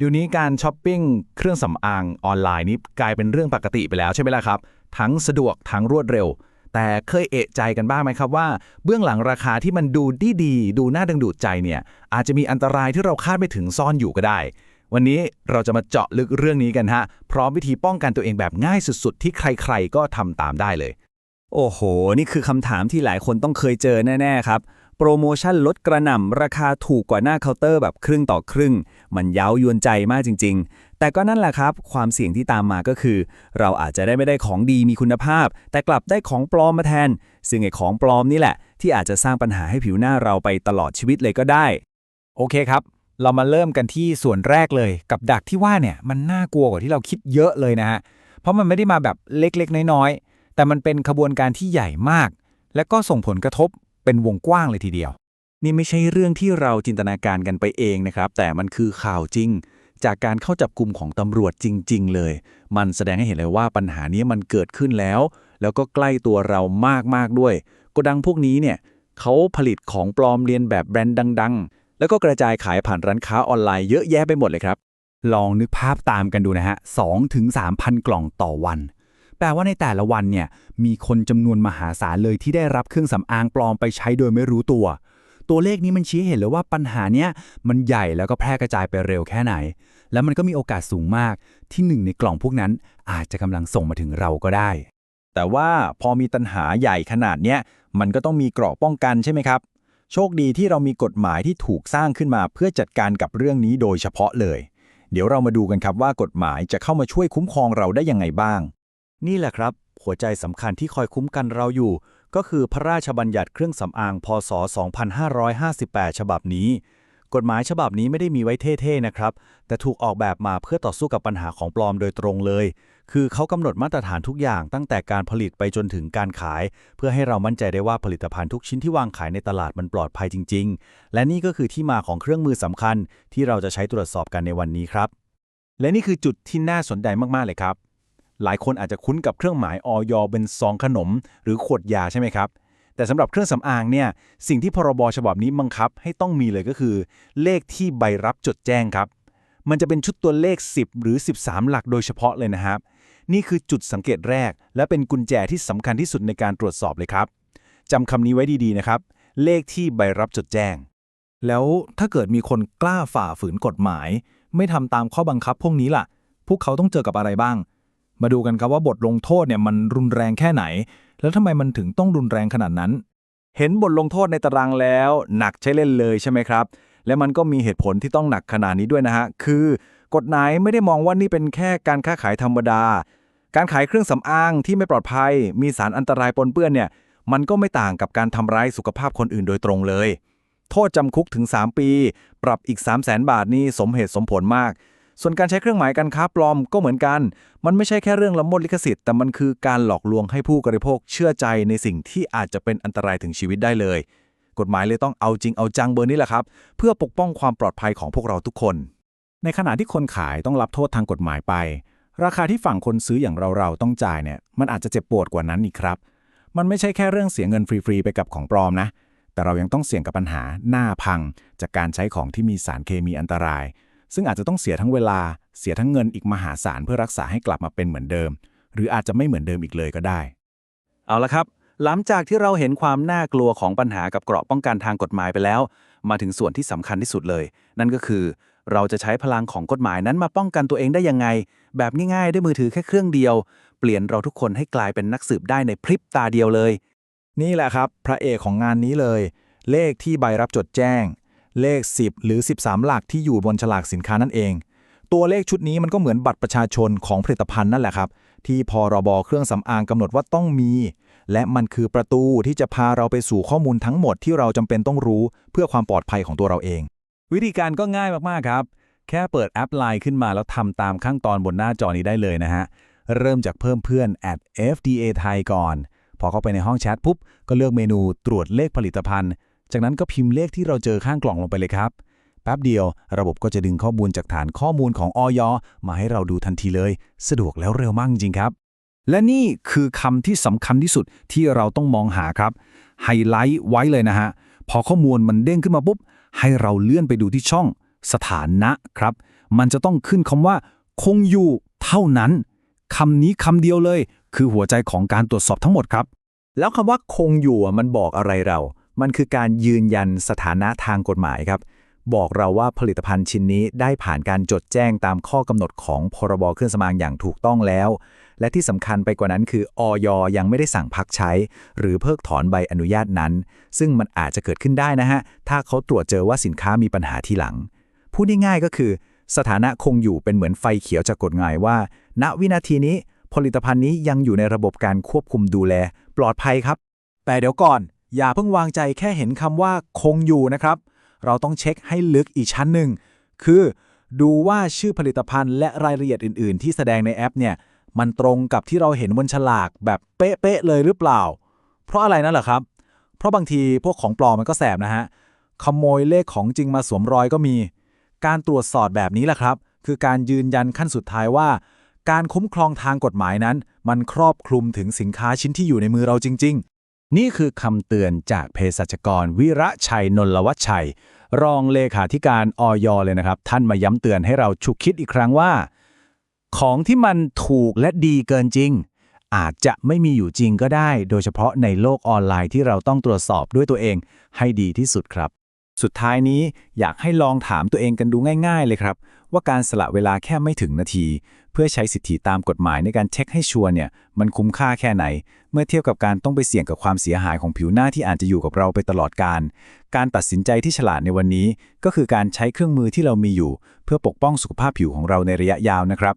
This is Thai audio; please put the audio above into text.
เดี๋ยวนี้การช้อปปิ้งเครื่องสำอางออนไลน์นี่กลายเป็นเรื่องปกติไปแล้วใช่ไหมล่ะครับทั้งสะดวกทั้งรวดเร็วแต่เคยเอะใจกันบ้างไหมครับว่าเบื้องหลังราคาที่มันดูดีดูน่าดึงดูดใจเนี่ยอาจจะมีอันตรายที่เราคาดไม่ถึงซ่อนอยู่ก็ได้วันนี้เราจะมาเจาะลึกเรื่องนี้กันฮะพร้อมวิธีป้องกันตัวเองแบบง่ายสุดๆที่ใครๆก็ทำตามได้เลยโอ้โหนี่คือคำถามที่หลายคนต้องเคยเจอแน่ๆครับโปรโมชั่นลดกระหน่ำราคาถูกกว่าหน้าเคาน์เตอร์แบบครึ่งต่อครึ่งมันเย้ายวนใจมากจริงๆแต่ก็นั่นแหละครับความเสี่ยงที่ตามมาก็คือเราอาจจะไม่ได้ของดีมีคุณภาพแต่กลับได้ของปลอมมาแทนซึ่งไอ้ของปลอมนี่แหละที่อาจจะสร้างปัญหาให้ผิวหน้าเราไปตลอดชีวิตเลยก็ได้โอเคครับเรามาเริ่มกันที่ส่วนแรกเลยกับดักที่ว่าเนี่ยมันน่ากลัวกว่าที่เราคิดเยอะเลยนะฮะเพราะมันไม่ได้มาแบบเล็กๆน้อยๆแต่มันเป็นขบวนการที่ใหญ่มากและก็ส่งผลกระทบเป็นวงกว้างเลยทีเดียวนี่ไม่ใช่เรื่องที่เราจินตนาการกันไปเองนะครับแต่มันคือข่าวจริงจากการเข้าจับกลุ่มของตำรวจจริงๆเลยมันแสดงให้เห็นเลยว่าปัญหานี้มันเกิดขึ้นแล้วก็ใกล้ตัวเรามากๆด้วยโกดังพวกนี้เนี่ยเขาผลิตของปลอมเลียนแบบแบรนด์ดังๆแล้วก็กระจายขายผ่านร้านค้าออนไลน์เยอะแยะไปหมดเลยครับลองนึกภาพตามกันดูนะฮะ 2-3,000 กล่องต่อวันแปลว่าในแต่ละวันเนี่ยมีคนจำนวนมหาศาลเลยที่ได้รับเครื่องสำอางปลอมไปใช้โดยไม่รู้ตัวเลขนี้มันชี้เห็นเลยว่าปัญหาเนี้ยมันใหญ่แล้วก็แพร่กระจายไปเร็วแค่ไหนแล้วมันก็มีโอกาสสูงมากที่หนึ่งในกล่องพวกนั้นอาจจะกำลังส่งมาถึงเราก็ได้แต่ว่าพอมีปัญหาใหญ่ขนาดเนี้ยมันก็ต้องมีเกราะป้องกันใช่ไหมครับโชคดีที่เรามีกฎหมายที่ถูกสร้างขึ้นมาเพื่อจัดการกับเรื่องนี้โดยเฉพาะเลยเดี๋ยวเรามาดูกันครับว่ากฎหมายจะเข้ามาช่วยคุ้มครองเราได้ยังไงบ้างนี่แหละครับหัวใจสำคัญที่คอยคุ้มกันเราอยู่ก็คือพระราชบัญญัติเครื่องสำอางพ.ศ. 2558 ฉบับนี้กฎหมายฉบับนี้ไม่ได้มีไว้เท่ๆนะครับแต่ถูกออกแบบมาเพื่อต่อสู้กับปัญหาของปลอมโดยตรงเลยคือเขากำหนดมาตรฐานทุกอย่างตั้งแต่การผลิตไปจนถึงการขายเพื่อให้เรามั่นใจได้ว่าผลิตภัณฑ์ทุกชิ้นที่วางขายในตลาดมันปลอดภัยจริงๆและนี่ก็คือที่มาของเครื่องมือสำคัญที่เราจะใช้ตรวจสอบกันในวันนี้ครับและนี่คือจุดที่น่าสนใจมากๆเลยครับหลายคนอาจจะคุ้นกับเครื่องหมายอย.เป็นซองขนมหรือขวดยาใช่ไหมครับแต่สำหรับเครื่องสำอางเนี่ยสิ่งที่พรบ.ฉบับนี้บังคับให้ต้องมีเลยก็คือเลขที่ใบรับจดแจ้งครับมันจะเป็นชุดตัวเลข10หรือ13หลักโดยเฉพาะเลยนะครับนี่คือจุดสังเกตแรกและเป็นกุญแจที่สำคัญที่สุดในการตรวจสอบเลยครับจำคำนี้ไว้ดีๆนะครับเลขที่ใบรับจดแจ้งแล้วถ้าเกิดมีคนกล้าฝ่าฝืนกฎหมายไม่ทำตามข้อบังคับพวกนี้ล่ะพวกเขาต้องเจอกับอะไรบ้างมาดูกันครับว่าบทลงโทษเนี่ยมันรุนแรงแค่ไหนแล้วทำไมมันถึงต้องรุนแรงขนาดนั้นเห็นบทลงโทษในตารางแล้วหนักใช้เล่นเลยใช่ไหมครับและมันก็มีเหตุผลที่ต้องหนักขนาดนี้ด้วยนะฮะคือกฎหมายไม่ได้มองว่านี่เป็นแค่การค้าขายธรรมดาการขายเครื่องสำอางที่ไม่ปลอดภัยมีสารอันตรายปนเปื้อนเนี่ยมันก็ไม่ต่างกับการทำร้ายสุขภาพคนอื่นโดยตรงเลยโทษจำคุกถึง3 ปีปรับอีก 300,000 บาทนี่สมเหตุสมผลมากส่วนการใช้เครื่องหมายการค้าปลอมก็เหมือนกันมันไม่ใช่แค่เรื่องละเมิดลิขสิทธิ์แต่มันคือการหลอกลวงให้ผู้บริโภคเชื่อใจในสิ่งที่อาจจะเป็นอันตรายถึงชีวิตได้เลยกฎหมายเลยต้องเอาจริงเอาจังเบอร์นี้แหละครับเพื่อปกป้องความปลอดภัยของพวกเราทุกคนในขณะที่คนขายต้องรับโทษทางกฎหมายไปราคาที่ฝั่งคนซื้ออย่างเราต้องจ่ายเนี่ยมันอาจจะเจ็บปวดกว่านั้นอีกครับมันไม่ใช่แค่เรื่องเสียเงินฟรีๆไปกับของปลอมนะแต่เรายังต้องเสี่ยงกับปัญหาหน้าพังจากการใช้ของที่มีสารเคมีอันตรายซึ่งอาจจะต้องเสียทั้งเวลาเสียทั้งเงินอีกมหาศาลเพื่อรักษาให้กลับมาเป็นเหมือนเดิมหรืออาจจะไม่เหมือนเดิมอีกเลยก็ได้เอาละครับหลังจากที่เราเห็นความน่ากลัวของปัญหากับเกราะป้องกันทางกฎหมายไปแล้วมาถึงส่วนที่สำคัญที่สุดเลยนั่นก็คือเราจะใช้พลังของกฎหมายนั้นมาป้องกันตัวเองได้ยังไงแบบง่ายๆด้วยมือถือแค่เครื่องเดียวเปลี่ยนเราทุกคนให้กลายเป็นนักสืบได้ในพริบตาเดียวเลยนี่แหละครับพระเอกของงานนี้เลยเลขที่ใบรับจดแจ้งเลข10หรือ13หลักที่อยู่บนฉลากสินค้านั่นเองตัวเลขชุดนี้มันก็เหมือนบัตรประชาชนของผลิตภัณฑ์นั่นแหละครับที่พรบเครื่องสำอางกำหนดว่าต้องมีและมันคือประตูที่จะพาเราไปสู่ข้อมูลทั้งหมดที่เราจำเป็นต้องรู้เพื่อความปลอดภัยของตัวเราเองวิธีการก็ง่ายมากๆครับแค่เปิดแอป LINE ขึ้นมาแล้วทำตามขั้นตอนบนหน้าจอนี้ได้เลยนะฮะเริ่มจากเพิ่มเพื่อน @FDA ไทยก่อนพอเข้าไปในห้องแชทปุ๊บก็เลือกเมนูตรวจเลขผลิตภัณฑ์จากนั้นก็พิมพ์เลขที่เราเจอข้างกล่องลงไปเลยครับแป๊บเดียวระบบก็จะดึงข้อมูลจากฐานข้อมูลของอย.มาให้เราดูทันทีเลยสะดวกแล้วเร็วมากจริงครับและนี่คือคำที่สำคัญที่สุดที่เราต้องมองหาครับไฮไลท์ไว้เลยนะฮะพอข้อมูลมันเด้งขึ้นมาปุ๊บให้เราเลื่อนไปดูที่ช่องสถานะครับ มันจะต้องขึ้นคำว่าคงอยู่เท่านั้นคำนี้คำเดียวเลยคือหัวใจของการตรวจสอบทั้งหมดครับ แล้วคำว่าคงอยู่มันบอกอะไรเรา มันคือการยืนยันสถานะทางกฎหมายครับ บอกเราว่าผลิตภัณฑ์ชิ้นนี้ได้ผ่านการจดแจ้งตามข้อกำหนดของพรบเครื่องสำอางอย่างถูกต้องแล้ว และที่สำคัญไปกว่านั้นคืออย.ยังไม่ได้สั่งพักใช้ หรือเพิกถอนใบอนุญาตนั้น ซึ่งมันอาจจะเกิดขึ้นได้นะฮะ ถ้าเขาตรวจเจอว่าสินค้ามีปัญหาทีหลัง พูดง่ายๆก็คือ สถานะคงอยู่เป็นเหมือนไฟเขียวจากกฎหมายว่า ณ วินาทีนี้ผลิตภัณฑ์นี้ยังอยู่ในระบบการควบคุมดูแลปลอดภัยครับแต่เดี๋ยวก่อนอย่าเพิ่งวางใจแค่เห็นคำว่าคงอยู่นะครับเราต้องเช็คให้ลึกอีกชั้นหนึ่งคือดูว่าชื่อผลิตภัณฑ์และรายละเอียดอื่นๆที่แสดงในแอปเนี่ยมันตรงกับที่เราเห็นบนฉลากแบบเป๊ะๆเลยหรือเปล่าเพราะอะไรนั่นเหรอครับเพราะบางทีพวกของปลอมมันก็แสบนะฮะขโมยเลขของจริงมาสวมรอยก็มีการตรวจสอบแบบนี้แหละครับคือการยืนยันขั้นสุดท้ายว่าการคุ้มครองทางกฎหมายนั้นมันครอบคลุมถึงสินค้าชิ้นที่อยู่ในมือเราจริงๆนี่คือคำเตือนจากเภสัชกรวิระชัยนนลวัชชัยรองเลขาธิการอย.เลยนะครับท่านมาย้ำเตือนให้เราฉุกคิดอีกครั้งว่าของที่มันถูกและดีเกินจริงอาจจะไม่มีอยู่จริงก็ได้โดยเฉพาะในโลกออนไลน์ที่เราต้องตรวจสอบด้วยตัวเองให้ดีที่สุดครับสุดท้ายนี้อยากให้ลองถามตัวเองกันดูง่ายๆเลยครับว่าการสละเวลาแค่ไม่ถึงนาทีเพื่อใช้สิทธิตามกฎหมายในการเช็คให้ชัวร์เนี่ยมันคุ้มค่าแค่ไหนเมื่อเทียบกับการต้องไปเสี่ยงกับความเสียหายของผิวหน้าที่อาจจะอยู่กับเราไปตลอดกาลการตัดสินใจที่ฉลาดในวันนี้ก็คือการใช้เครื่องมือที่เรามีอยู่เพื่อปกป้องสุขภาพผิวของเราในระยะยาวนะครับ